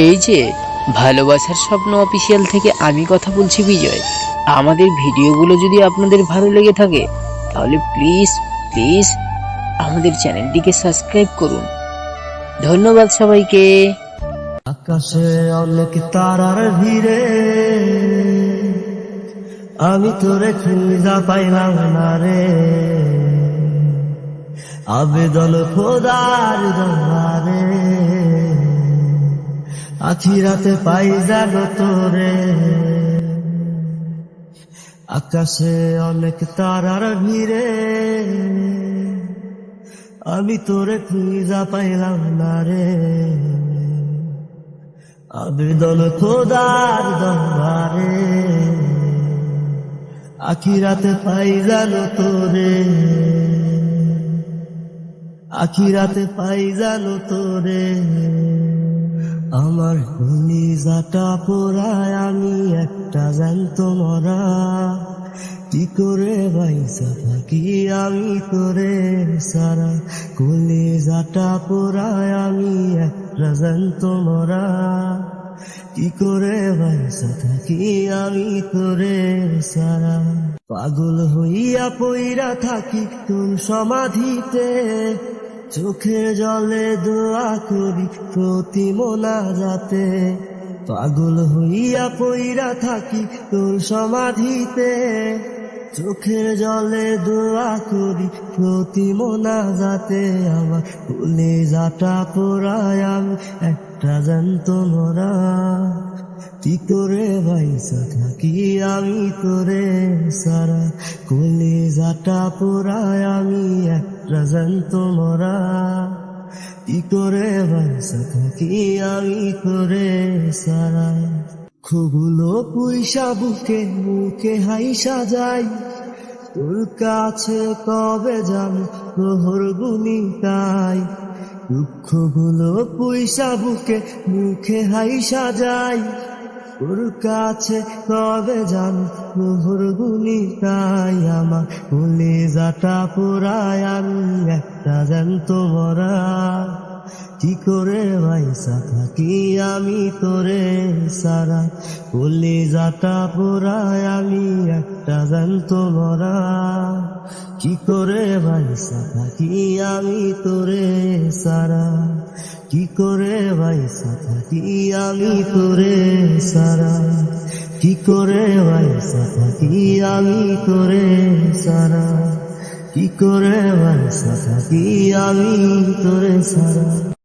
এই যে ভালোবাসার স্বপ্ন অফিসিয়াল থেকে আমি কথা বলছি বিজয়। আমাদের ভিডিওগুলো যদি আপনাদের ভালো লেগে থাকে তাহলে প্লিজ প্লিজ আমাদের চ্যানেলটিকে সাবস্ক্রাইব করুন। ধন্যবাদ সবাইকে। আকাশে অনেক তারার ভিড়ে আমি তোরে খুঁজা পাইলাম না রে, আবেদন খোদার দরবারে আখিরাতে পাই যাবো তোরে। আকাশে অনেক তারার ভিড়ে আমি তোরে খুঁজা পাইলাম না রে, আবেদন খোদার দরবারে আখিরাতে পাই জানো তোরে, আখিরাতে পাই জানো তোরে। আমার কলিজাটা পোড়ায় আমি একটা জ্যান্ত মরা, কি করে বাইসা থাকি আমি তোরে সারা। কলিজাটা পোড়ায় আমি একটা জ্যান্ত মরা, কি করে বাইসা থাকি আমি তোরে সারা। পাগল হইয়া পইরা থাকি তোর সমাধিতে, চোখে জলে দোয়া করি প্রতি মোনাজাতে। পাগল হইয়া পইরা থাকি তোর সমাধিতে, চোখে জলে দোয়া করি প্রতি মোনাজাতে। আমার কলিজাটা পোড়ায় আমি একটা জ্যান্ত মরা, কি করে বাইসা থাকি আমি তোরে সারা। কলিজাটা পোড়ায় আমি একটা জ্যান্ত মরা, কি করে বাইসা থাকি আমি তোরে সারা। খুগুলো পুইসা বুকে মুখে হাইসা যাই, তোর কাছে কবে যাবো প্রহর গুনিতাই। দুঃখগুলো পুইসা বুকে মুখে হাইসা যাই, তোর কাছে কবে যাবো প্রহর গুনিতাই। আমার কলিজাটা পোড়ায় আমি একটা জ্যান্ত মরা, কি করে বাইসা থাকি আমি তোরে সারা। কলিজাটা পোড়ায় আমি একটা জ্যান্ত মরা, কি করে বাইসা থাকি আমি তোরে সারা। কি করে বাইসা থাকি আমি তোরে সারা, কি করে বাইসা থাকি আমি তোরে সারা, কি করে বাইসা থাকি আমি তোরে সারা।